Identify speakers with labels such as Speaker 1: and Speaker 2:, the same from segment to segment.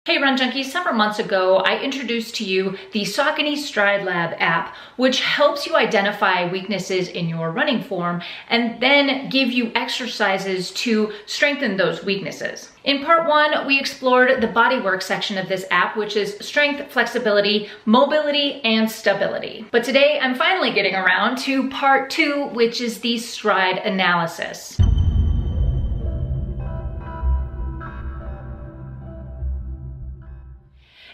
Speaker 1: Hey Run Junkies, several months ago, I introduced to you the Saucony Stride Lab app, which helps you identify weaknesses in your running form and then give you exercises to strengthen those weaknesses. In part one, we explored the bodywork section of this app, which is strength, flexibility, mobility, and stability. But today, I'm finally getting around to part two, which is the stride analysis.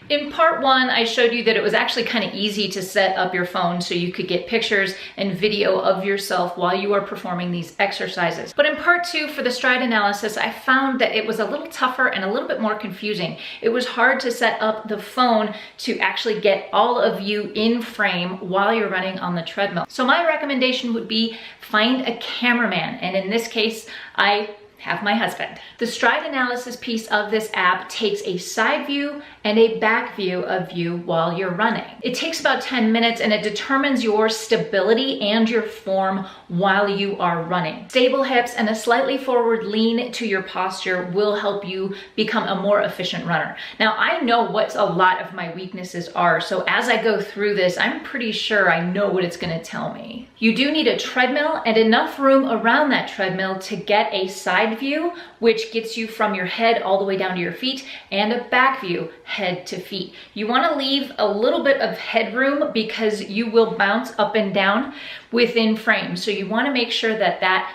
Speaker 1: In part one, I showed you that it was actually kind of easy to set up your phone so you could get pictures and video of yourself while you are performing these exercises. But in part two, for the stride analysis, I found that it was a little tougher and a little bit more confusing. It was hard to set up the phone to actually get all of you in frame while you're running on the treadmill. So my recommendation would be find a cameraman. And in this case, I have my husband. The stride analysis piece of this app takes a side view and a back view of you while you're running. It takes about 10 minutes and it determines your stability and your form while you are running. Stable hips and a slightly forward lean to your posture will help you become a more efficient runner. Now, I know what a lot of my weaknesses are, so as I go through this, I'm pretty sure I know what it's gonna tell me. You do need a treadmill and enough room around that treadmill to get a side view, which gets you from your head all the way down to your feet, and a back view, head to feet. You want to leave a little bit of headroom because you will bounce up and down within frame. So you want to make sure that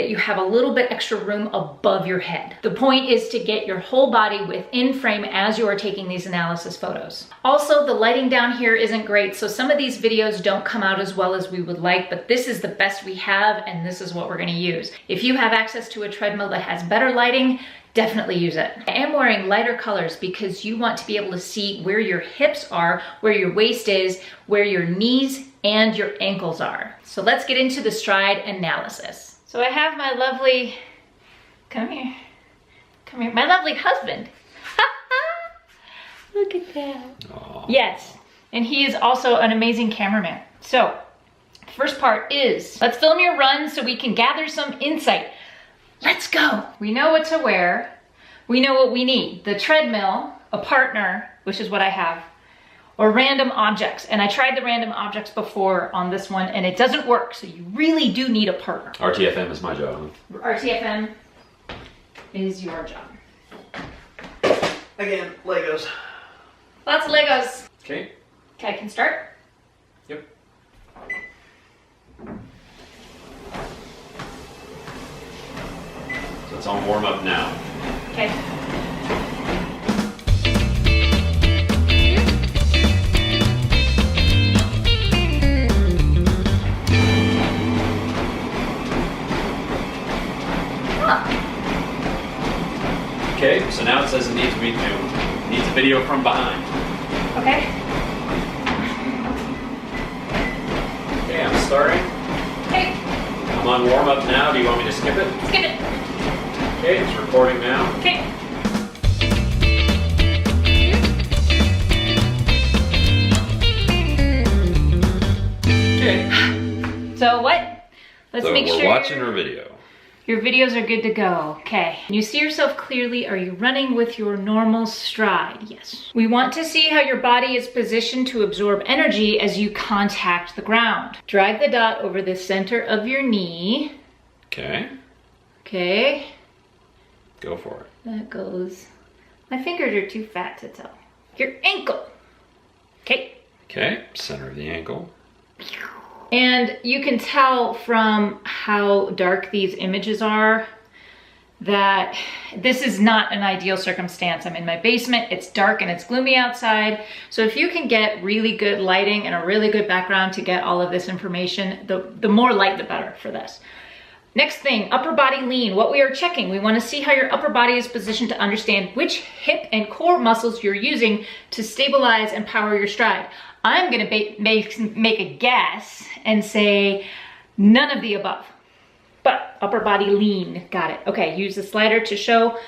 Speaker 1: you have a little bit extra room above your head. The point is to get your whole body within frame as you are taking these analysis photos. Also, the lighting down here isn't great, so some of these videos don't come out as well as we would like, but this is the best we have and this is what we're gonna use. If you have access to a treadmill that has better lighting, definitely use it. I am wearing lighter colors because you want to be able to see where your hips are, where your waist is, where your knees and your ankles are. So let's get into the stride analysis. So I have my lovely, come here, my lovely husband. Look at that. Aww. Yes, and he is also an amazing cameraman. So, first part is, let's film your run so we can gather some insight. Let's go. We know what to wear. We know what we need. The treadmill, a partner, which is what I have, or random objects. And I tried the random objects before on this one and it doesn't work. So you really do need a partner.
Speaker 2: RTFM is my job.
Speaker 1: RTFM is your job.
Speaker 2: Again, Legos.
Speaker 1: Lots of Legos.
Speaker 2: Okay.
Speaker 1: Okay, I can start?
Speaker 2: Yep. So it's on warm up now.
Speaker 1: Okay.
Speaker 2: Okay, so now it says it needs a video from behind.
Speaker 1: Okay.
Speaker 2: Okay, I'm starting.
Speaker 1: Okay.
Speaker 2: I'm on warm up now. Do you want me to skip it?
Speaker 1: Skip it.
Speaker 2: Okay, it's recording now.
Speaker 1: Okay.
Speaker 2: Okay.
Speaker 1: So what? Let's make sure
Speaker 2: we're watching our video.
Speaker 1: Your videos are good to go. Okay. Can you see yourself clearly? Are you running with your normal stride? Yes. We want to see how your body is positioned to absorb energy as you contact the ground. Drag the dot over the center of your knee.
Speaker 2: Okay.
Speaker 1: Okay.
Speaker 2: Go for it.
Speaker 1: That goes. My fingers are too fat to tell. Your ankle. Okay.
Speaker 2: Okay, center of the ankle.
Speaker 1: And you can tell from how dark these images are that this is not an ideal circumstance. I'm in my basement, it's dark and it's gloomy outside. So if you can get really good lighting and a really good background to get all of this information, the more light, the better for this. Next thing, upper body lean. What we are checking, we want to see how your upper body is positioned to understand which hip and core muscles you're using to stabilize and power your stride. I'm gonna make a guess and say none of the above, but upper body lean, got it. Okay, use the slider to show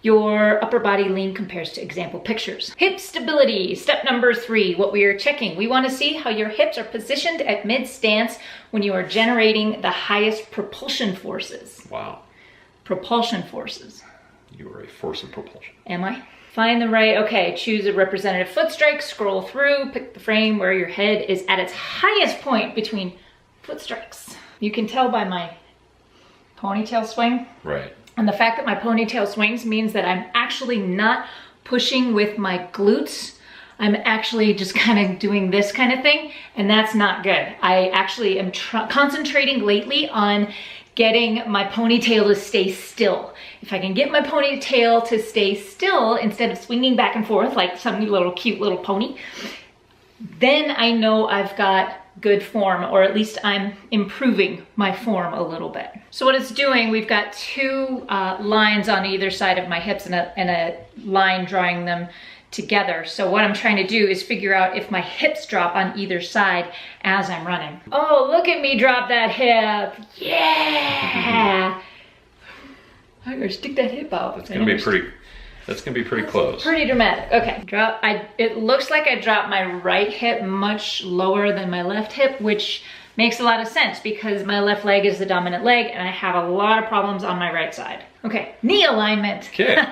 Speaker 1: your upper body lean compares to example pictures. Hip stability, step number 3, what we are checking. We wanna see how your hips are positioned at mid-stance when you are generating the highest propulsion forces.
Speaker 2: Wow.
Speaker 1: Propulsion forces.
Speaker 2: You are a force of propulsion.
Speaker 1: Am I? Find the right, okay, choose a representative foot strike, scroll through, pick the frame where your head is at its highest point between foot strikes. You can tell by my ponytail swing.
Speaker 2: Right.
Speaker 1: And the fact that my ponytail swings means that I'm actually not pushing with my glutes. I'm actually just kind of doing this kind of thing, and that's not good. I actually am concentrating lately on getting my ponytail to stay still. If I can get my ponytail to stay still instead of swinging back and forth like some little cute little pony, then I know I've got good form, or at least I'm improving my form a little bit. So what it's doing, we've got two lines on either side of my hips and a line drawing them together. So what I'm trying to do is figure out if my hips drop on either side as I'm running. Oh, look at me drop that hip. Yeah. I'm gonna stick that hip out.
Speaker 2: That's gonna be pretty close.
Speaker 1: Pretty dramatic. Okay, it looks like I dropped my right hip much lower than my left hip, which makes a lot of sense because my left leg is the dominant leg and I have a lot of problems on my right side. Okay, knee alignment.
Speaker 2: Okay.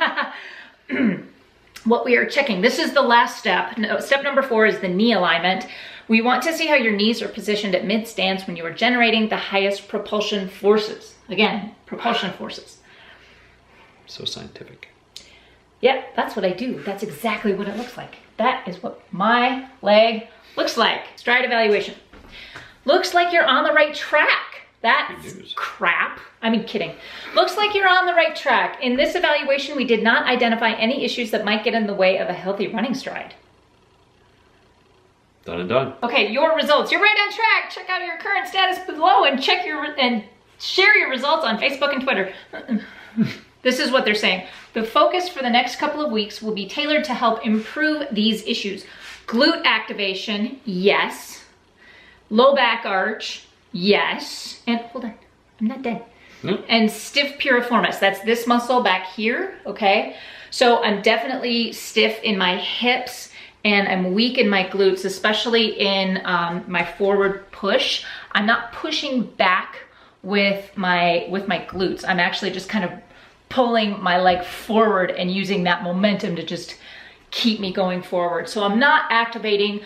Speaker 1: What we are checking, this is the last step. Step number 4 is the knee alignment. We want to see how your knees are positioned at mid-stance when you are generating the highest propulsion forces. Again, propulsion forces.
Speaker 2: So scientific.
Speaker 1: Yep, that's what I do. That's exactly what it looks like. That is what my leg looks like. Stride evaluation. Looks like you're on the right track. That's crap. I mean, kidding. Looks like you're on the right track. In this evaluation, we did not identify any issues that might get in the way of a healthy running stride.
Speaker 2: Done and done.
Speaker 1: Okay, your results. You're right on track. Check out your current status below and share your results on Facebook and Twitter. This is what they're saying. The focus for the next couple of weeks will be tailored to help improve these issues. Glute activation, yes. Low back arch, yes. And hold on, I'm not done.
Speaker 2: Nope.
Speaker 1: And stiff piriformis, that's this muscle back here, okay? So I'm definitely stiff in my hips and I'm weak in my glutes, especially in my forward push. I'm not pushing back with my glutes. I'm actually just kind of pulling my leg forward and using that momentum to just keep me going forward. So I'm not activating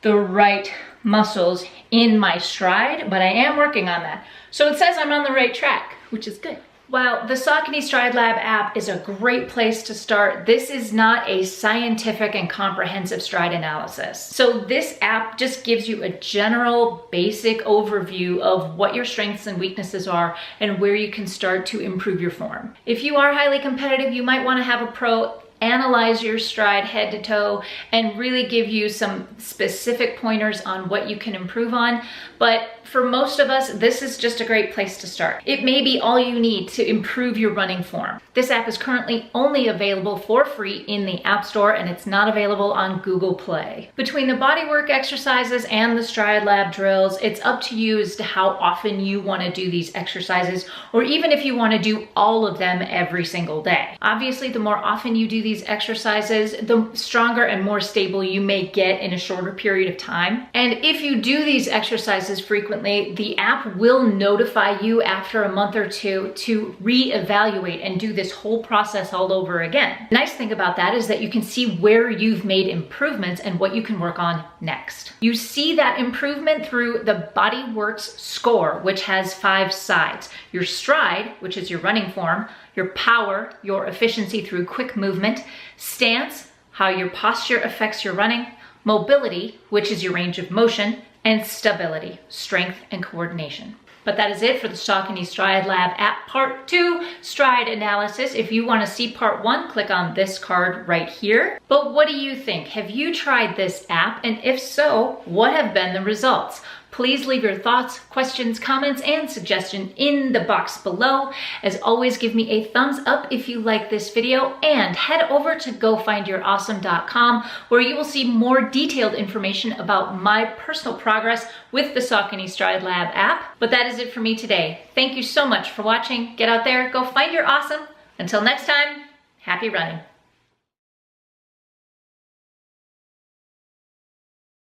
Speaker 1: the right muscles in my stride, but I am working on that. So it says I'm on the right track, which is good. While the Saucony Stride Lab app is a great place to start, this is not a scientific and comprehensive stride analysis. So this app just gives you a general basic overview of what your strengths and weaknesses are and where you can start to improve your form. If you are highly competitive, you might want to have a pro analyze your stride head to toe and really give you some specific pointers on what you can improve on. But for most of us, this is just a great place to start. It may be all you need to improve your running form. This app is currently only available for free in the App Store and it's not available on Google Play. Between the bodywork exercises and the Stride Lab drills, it's up to you as to how often you want to do these exercises, or even if you want to do all of them every single day. Obviously, the more often you do these exercises, the stronger and more stable you may get in a shorter period of time. And if you do these exercises frequently, the app will notify you after a month or two to reevaluate and do this whole process all over again. The nice thing about that is that you can see where you've made improvements and what you can work on next. You see that improvement through the BodyWorks score, which has 5 sides. Your stride, which is your running form, your power, your efficiency through quick movement, stance, how your posture affects your running, mobility, which is your range of motion, and stability, strength and coordination. But that is it for the Saucony Stride Lab app Part 2 stride analysis. If you want to see Part 1, click on this card right here. But what do you think? Have you tried this app? And if so, what have been the results? Please leave your thoughts, questions, comments, and suggestions in the box below. As always, give me a thumbs up if you like this video and head over to gofindyourawesome.com where you will see more detailed information about my personal progress with the Saucony Stride Lab app. But that is it for me today. Thank you so much for watching. Get out there, go find your awesome. Until next time, happy running.